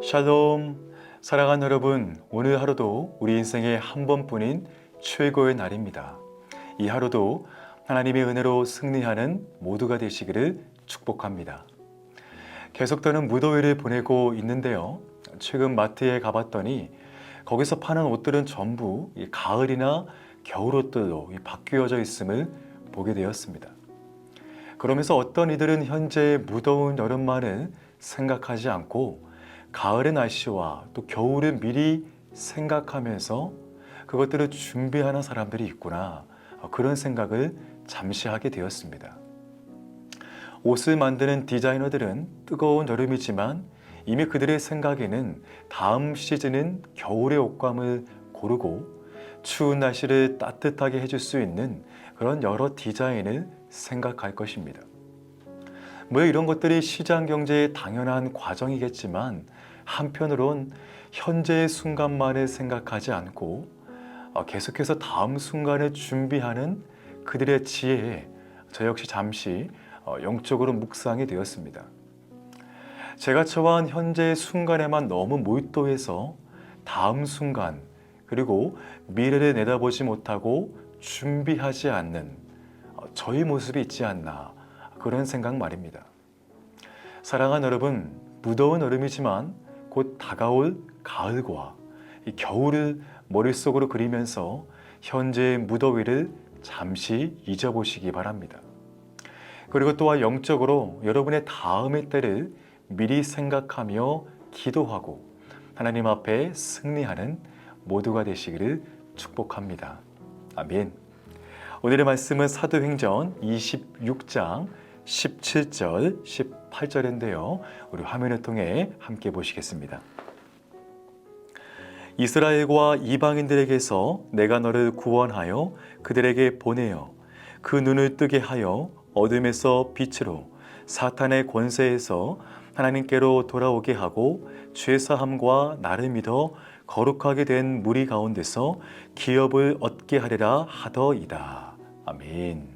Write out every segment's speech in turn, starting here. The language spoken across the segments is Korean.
샬롬, 사랑하는 여러분, 오늘 하루도 우리 인생의 한 번뿐인 최고의 날입니다. 이 하루도 하나님의 은혜로 승리하는 모두가 되시기를 축복합니다. 계속되는 무더위를 보내고 있는데요. 최근 마트에 가봤더니 거기서 파는 옷들은 전부 가을이나 겨울 옷들로 바뀌어져 있음을 보게 되었습니다. 그러면서 어떤 이들은 현재 무더운 여름만을 생각하지 않고 가을의 날씨와 또 겨울을 미리 생각하면서 그것들을 준비하는 사람들이 있구나, 그런 생각을 잠시 하게 되었습니다. 옷을 만드는 디자이너들은 뜨거운 여름이지만 이미 그들의 생각에는 다음 시즌은 겨울의 옷감을 고르고 추운 날씨를 따뜻하게 해줄 수 있는 그런 여러 디자인을 생각할 것입니다. 뭐 이런 것들이 시장 경제의 당연한 과정이겠지만 한편으론 현재의 순간만을 생각하지 않고 계속해서 다음 순간을 준비하는 그들의 지혜에 저 역시 잠시 영적으로 묵상이 되었습니다. 제가 처한 현재의 순간에만 너무 몰두해서 다음 순간 그리고 미래를 내다보지 못하고 준비하지 않는 저의 모습이 있지 않나, 그런 생각 말입니다. 사랑하는 여러분, 무더운 여름이지만 곧 다가올 가을과 이 겨울을 머릿속으로 그리면서 현재의 무더위를 잠시 잊어보시기 바랍니다. 그리고 또한 영적으로 여러분의 다음의 때를 미리 생각하며 기도하고 하나님 앞에 승리하는 모두가 되시기를 축복합니다. 아멘. 오늘의 말씀은 사도행전 26장 17절, 18절인데요. 우리 화면을 통해 함께 보시겠습니다. 이스라엘과 이방인들에게서 내가 너를 구원하여 그들에게 보내어 그 눈을 뜨게 하여 어둠에서 빛으로 사탄의 권세에서 하나님께로 돌아오게 하고 죄사함과 나를 믿어 거룩하게 된 무리 가운데서 기업을 얻게 하리라 하더이다. 아멘.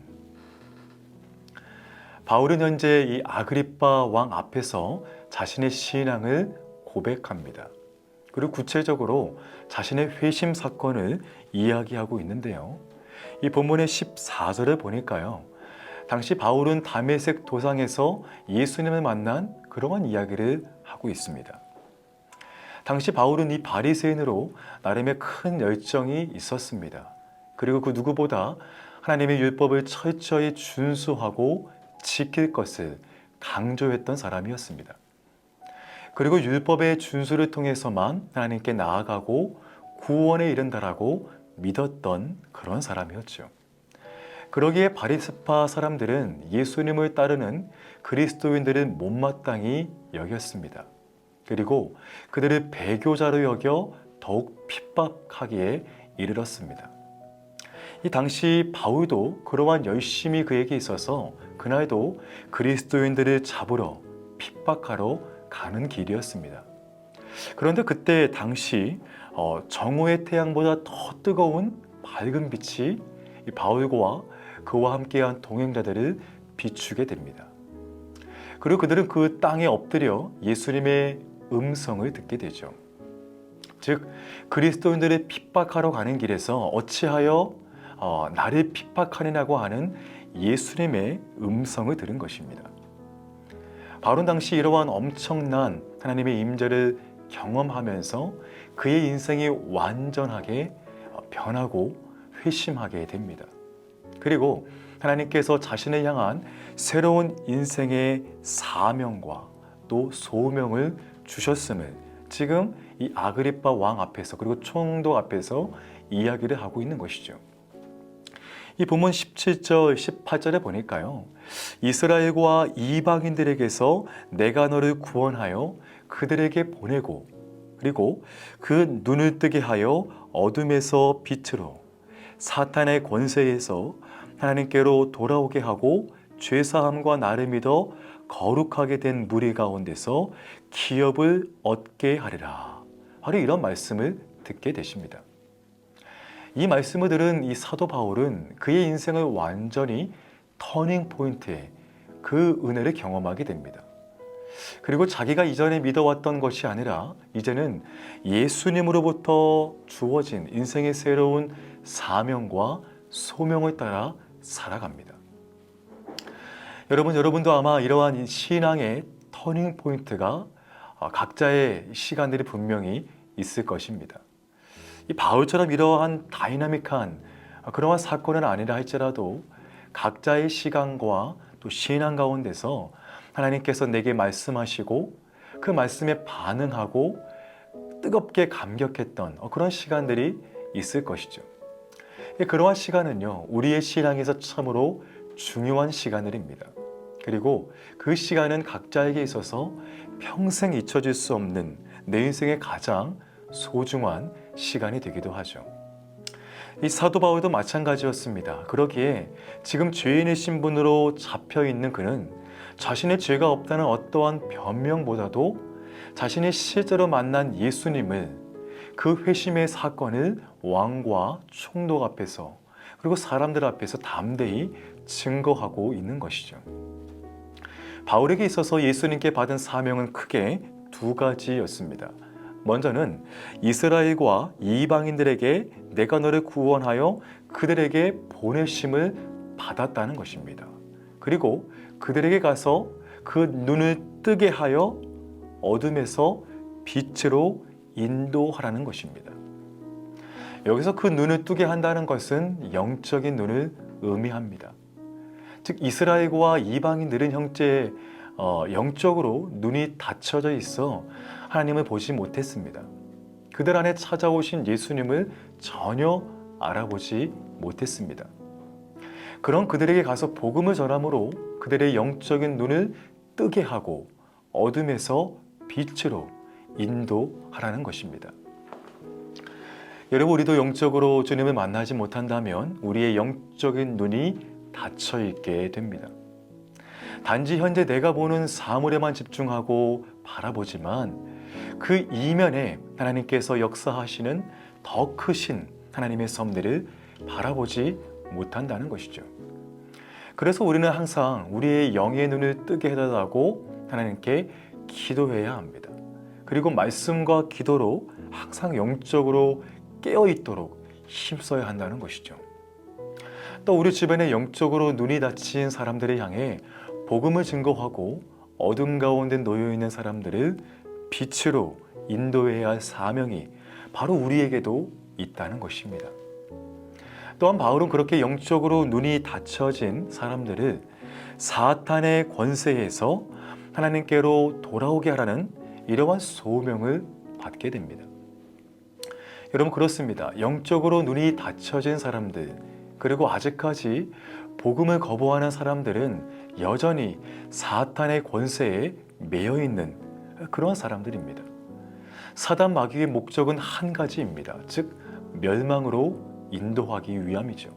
바울은 현재 이 아그리빠 왕 앞에서 자신의 신앙을 고백합니다. 그리고 구체적으로 자신의 회심 사건을 이야기하고 있는데요. 이 본문의 14절을 보니까요. 당시 바울은 다메섹 도상에서 예수님을 만난 그러한 이야기를 하고 있습니다. 당시 바울은 이 바리새인으로 나름의 큰 열정이 있었습니다. 그리고 그 누구보다 하나님의 율법을 철저히 준수하고 지킬 것을 강조했던 사람이었습니다. 그리고 율법의 준수를 통해서만 하나님께 나아가고 구원에 이른다라고 믿었던 그런 사람이었죠. 그러기에 바리새파 사람들은 예수님을 따르는 그리스도인들을 못마땅히 여겼습니다. 그리고 그들을 배교자로 여겨 더욱 핍박하기에 이르렀습니다. 이 당시 바울도 그러한 열심이 그에게 있어서 그날도 그리스도인들을 잡으러 핍박하러 가는 길이었습니다. 그런데 그때 당시 정오의 태양보다 더 뜨거운 밝은 빛이 이 바울과 그와 함께한 동행자들을 비추게 됩니다. 그리고 그들은 그 땅에 엎드려 예수님의 음성을 듣게 되죠. 즉 그리스도인들을 핍박하러 가는 길에서 어찌하여 나를 핍박하느냐고 하는 예수님의 음성을 들은 것입니다. 바울은 당시 이러한 엄청난 하나님의 임재를 경험하면서 그의 인생이 완전하게 변하고 회심하게 됩니다. 그리고 하나님께서 자신을 향한 새로운 인생의 사명과 또 소명을 주셨음을 지금 이 아그리빠 왕 앞에서 그리고 총독 앞에서 이야기를 하고 있는 것이죠. 이 본문 17절, 18절에 보니까요. 이스라엘과 이방인들에게서 내가 너를 구원하여 그들에게 보내고 그리고 그 눈을 뜨게 하여 어둠에서 빛으로 사탄의 권세에서 하나님께로 돌아오게 하고 죄사함과 나를 믿어 거룩하게 된 무리 가운데서 기업을 얻게 하리라. 바로 이런 말씀을 듣게 되십니다. 이 말씀을 들은 이 사도 바울은 그의 인생을 완전히 터닝 포인트에 그 은혜를 경험하게 됩니다. 그리고 자기가 이전에 믿어왔던 것이 아니라 이제는 예수님으로부터 주어진 인생의 새로운 사명과 소명을 따라 살아갑니다. 여러분도 아마 이러한 신앙의 터닝 포인트가 각자의 시간들이 분명히 있을 것입니다. 이 바울처럼 이러한 다이나믹한 그러한 사건은 아니라 할지라도 각자의 시간과 또 신앙 가운데서 하나님께서 내게 말씀하시고 그 말씀에 반응하고 뜨겁게 감격했던 그런 시간들이 있을 것이죠. 그러한 시간은요, 우리의 신앙에서 참으로 중요한 시간들입니다. 그리고 그 시간은 각자에게 있어서 평생 잊혀질 수 없는 내 인생의 가장 소중한 시간이 되기도 하죠. 이 사도 바울도 마찬가지였습니다. 그러기에 지금 죄인의 신분으로 잡혀있는 그는 자신의 죄가 없다는 어떠한 변명보다도 자신이 실제로 만난 예수님을, 그 회심의 사건을 왕과 총독 앞에서 그리고 사람들 앞에서 담대히 증거하고 있는 것이죠. 바울에게 있어서 예수님께 받은 사명은 크게 두 가지였습니다. 먼저는 이스라엘과 이방인들에게 내가 너를 구원하여 그들에게 보내심을 받았다는 것입니다. 그리고 그들에게 가서 그 눈을 뜨게 하여 어둠에서 빛으로 인도하라는 것입니다. 여기서 그 눈을 뜨게 한다는 것은 영적인 눈을 의미합니다. 즉 이스라엘과 이방인들은 형제 영적으로 눈이 닫혀져 있어 하나님을 보지 못했습니다. 그들 안에 찾아오신 예수님을 전혀 알아보지 못했습니다. 그런 그들에게 가서 복음을 전함으로 그들의 영적인 눈을 뜨게 하고 어둠에서 빛으로 인도하라는 것입니다. 여러분, 우리도 영적으로 주님을 만나지 못한다면 우리의 영적인 눈이 닫혀 있게 됩니다. 단지 현재 내가 보는 사물에만 집중하고 바라보지만 그 이면에 하나님께서 역사하시는 더 크신 하나님의 섭리를 바라보지 못한다는 것이죠. 그래서 우리는 항상 우리의 영의 눈을 뜨게 해달라고 하나님께 기도해야 합니다. 그리고 말씀과 기도로 항상 영적으로 깨어있도록 힘써야 한다는 것이죠. 또 우리 주변에 영적으로 눈이 닫힌 사람들을 향해 복음을 증거하고 어둠 가운데 놓여있는 사람들을 빛으로 인도해야 할 사명이 바로 우리에게도 있다는 것입니다. 또한 바울은 그렇게 영적으로 눈이 닫혀진 사람들을 사탄의 권세에서 하나님께로 돌아오게 하라는 이러한 소명을 받게 됩니다. 여러분, 그렇습니다. 영적으로 눈이 닫혀진 사람들, 그리고 아직까지 복음을 거부하는 사람들은 여전히 사탄의 권세에 매여 있는 그런 사람들입니다. 사단 마귀의 목적은 한 가지입니다. 즉 멸망으로 인도하기 위함이죠.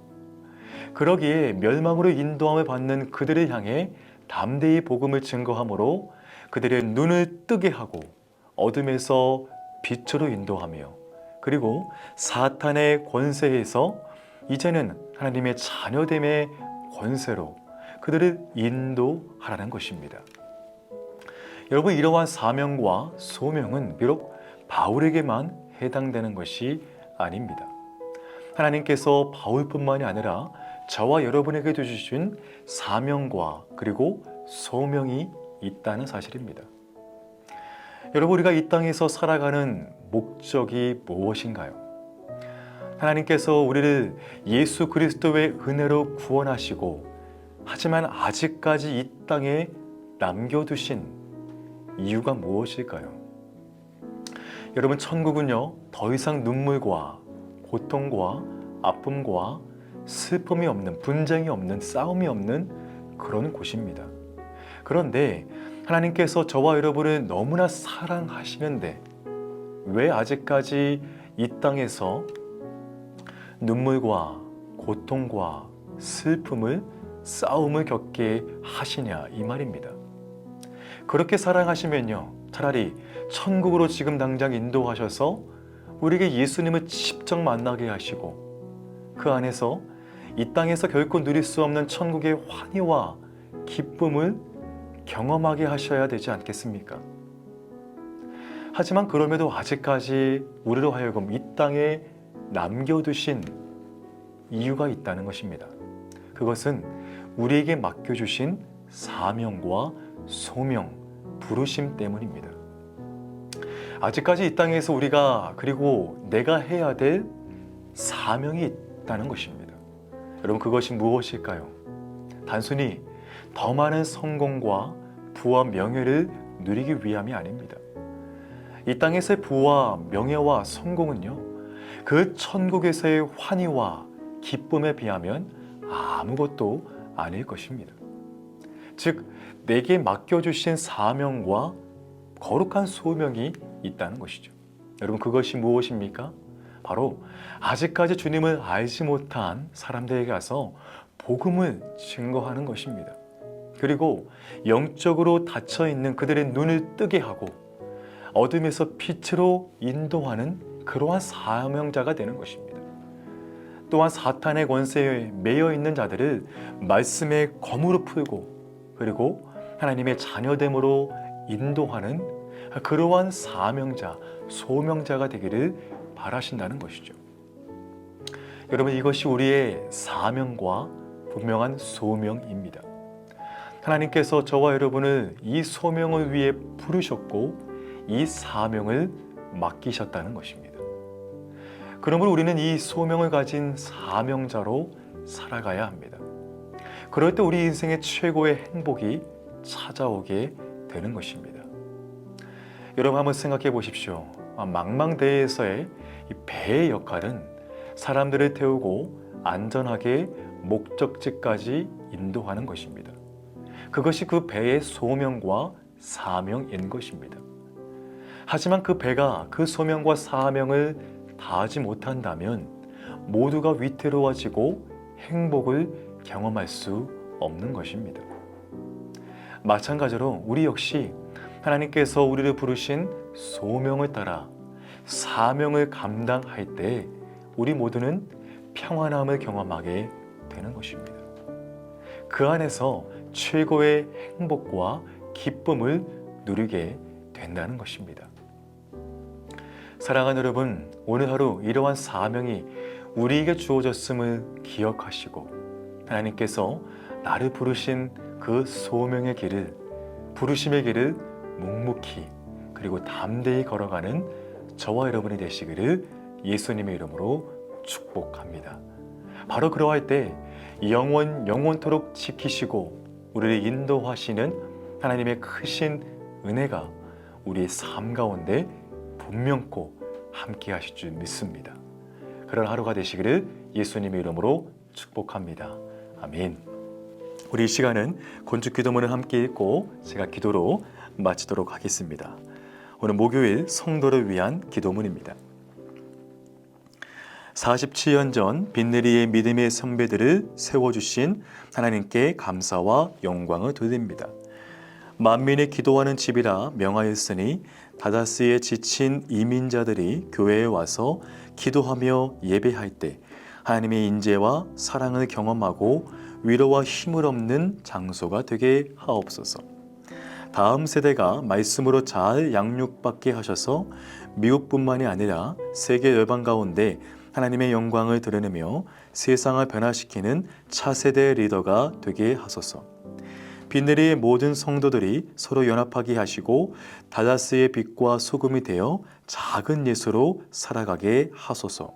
그러기에 멸망으로 인도함을 받는 그들을 향해 담대히 복음을 증거함으로 그들의 눈을 뜨게 하고 어둠에서 빛으로 인도하며 그리고 사탄의 권세에서 이제는 하나님의 자녀됨의 권세로 그들을 인도하라는 것입니다. 여러분, 이러한 사명과 소명은 비록 바울에게만 해당되는 것이 아닙니다. 하나님께서 바울뿐만이 아니라 저와 여러분에게 주신 사명과 그리고 소명이 있다는 사실입니다. 여러분, 우리가 이 땅에서 살아가는 목적이 무엇인가요? 하나님께서 우리를 예수 그리스도의 은혜로 구원하시고 하지만 아직까지 이 땅에 남겨두신 이유가 무엇일까요? 여러분, 천국은요, 더 이상 눈물과 고통과 아픔과 슬픔이 없는, 분쟁이 없는, 싸움이 없는 그런 곳입니다. 그런데 하나님께서 저와 여러분을 너무나 사랑하시는데 왜 아직까지 이 땅에서 눈물과 고통과 슬픔을, 싸움을 겪게 하시냐, 이 말입니다. 그렇게 사랑하시면요, 차라리 천국으로 지금 당장 인도하셔서 우리에게 예수님을 직접 만나게 하시고 그 안에서 이 땅에서 결코 누릴 수 없는 천국의 환희와 기쁨을 경험하게 하셔야 되지 않겠습니까? 하지만 그럼에도 아직까지 우리로 하여금 이 땅에 남겨두신 이유가 있다는 것입니다. 그것은 우리에게 맡겨주신 사명과 소명, 부르심 때문입니다. 아직까지 이 땅에서 우리가 그리고 내가 해야 될 사명이 있다는 것입니다. 여러분, 그것이 무엇일까요? 단순히 더 많은 성공과 부와 명예를 누리기 위함이 아닙니다. 이 땅에서의 부와 명예와 성공은요, 그 천국에서의 환희와 기쁨에 비하면 아무것도 아닐 것입니다. 즉, 내게 맡겨주신 사명과 거룩한 소명이 있다는 것이죠. 여러분, 그것이 무엇입니까? 바로 아직까지 주님을 알지 못한 사람들에게 가서 복음을 증거하는 것입니다. 그리고 영적으로 닫혀있는 그들의 눈을 뜨게 하고 어둠에서 빛으로 인도하는 그러한 사명자가 되는 것입니다. 또한 사탄의 권세에 매여 있는 자들을 말씀의 검으로 풀고 그리고 하나님의 자녀됨으로 인도하는 그러한 사명자, 소명자가 되기를 바라신다는 것이죠. 여러분, 이것이 우리의 사명과 분명한 소명입니다. 하나님께서 저와 여러분을 이 소명을 위해 부르셨고 이 사명을 맡기셨다는 것입니다. 그러므로 우리는 이 소명을 가진 사명자로 살아가야 합니다. 그럴 때 우리 인생의 최고의 행복이 찾아오게 되는 것입니다. 여러분, 한번 생각해 보십시오. 망망대해에서의 이 배의 역할은 사람들을 태우고 안전하게 목적지까지 인도하는 것입니다. 그것이 그 배의 소명과 사명인 것입니다. 하지만 그 배가 그 소명과 사명을 다하지 못한다면 모두가 위태로워지고 행복을 경험할 수 없는 것입니다. 마찬가지로 우리 역시 하나님께서 우리를 부르신 소명을 따라 사명을 감당할 때 우리 모두는 평안함을 경험하게 되는 것입니다. 그 안에서 최고의 행복과 기쁨을 누리게 된다는 것입니다. 사랑하는 여러분, 오늘 하루 이러한 사명이 우리에게 주어졌음을 기억하시고 하나님께서 나를 부르신 그 소명의 길을, 부르심의 길을 묵묵히 그리고 담대히 걸어가는 저와 여러분이 되시기를 예수님의 이름으로 축복합니다. 바로 그러할 때 영원토록 지키시고 우리를 인도하시는 하나님의 크신 은혜가 우리의 삶 가운데 분명코 함께 하실 줄 믿습니다. 그런 하루가 되시기를 예수님의 이름으로 축복합니다. 아멘. 우리 이 시간은 건축 기도문을 함께 읽고 제가 기도로 마치도록 하겠습니다. 오늘 목요일 성도를 위한 기도문입니다. 47년 전 빈네리의 믿음의 선배들을 세워주신 하나님께 감사와 영광을 돌립니다. 만민이 기도하는 집이라 명하였으니 다다스에 지친 이민자들이 교회에 와서 기도하며 예배할 때 하나님의 인재와 사랑을 경험하고 위로와 힘을 얻는 장소가 되게 하옵소서. 다음 세대가 말씀으로 잘 양육받게 하셔서 미국뿐만이 아니라 세계 열방 가운데 하나님의 영광을 드러내며 세상을 변화시키는 차세대 리더가 되게 하소서. 빈네리의 모든 성도들이 서로 연합하게 하시고 달라스의 빛과 소금이 되어 작은 예수로 살아가게 하소서.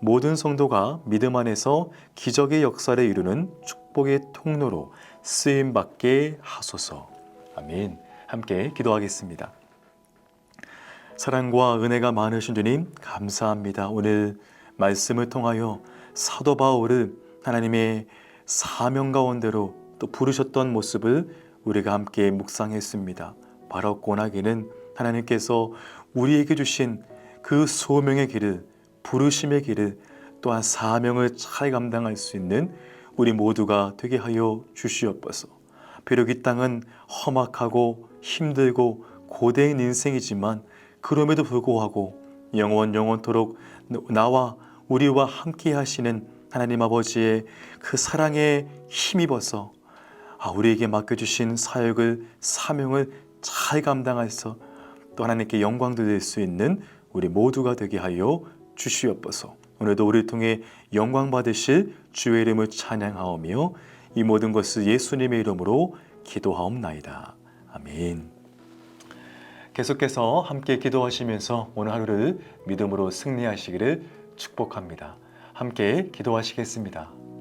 모든 성도가 믿음 안에서 기적의 역사를 이루는 축복의 통로로 쓰임받게 하소서. 아멘. 함께 기도하겠습니다. 사랑과 은혜가 많으신 주님, 감사합니다. 오늘 말씀을 통하여 사도 바울을 하나님의 사명 가운데로 또 부르셨던 모습을 우리가 함께 묵상했습니다. 바로 고나기는 하나님께서 우리에게 주신 그 소명의 길을, 부르심의 길을, 또한 사명을 잘 감당할 수 있는 우리 모두가 되게 하여 주시옵소서. 비록 이 땅은 험악하고 힘들고 고된 인생이지만 그럼에도 불구하고 영원토록 나와 우리와 함께 하시는 하나님 아버지의 그 사랑에 힘입어서 우리에게 맡겨주신 사역을, 사명을 잘 감당해서 또 하나님께 영광 돌릴 수 있는 우리 모두가 되게 하여 주시옵소서. 오늘도 우리를 통해 영광 받으실 주의 이름을 찬양하오며 이 모든 것을 예수님의 이름으로 기도하옵나이다. 아멘. 계속해서 함께 기도하시면서 오늘 하루를 믿음으로 승리하시기를 축복합니다. 함께 기도하시겠습니다.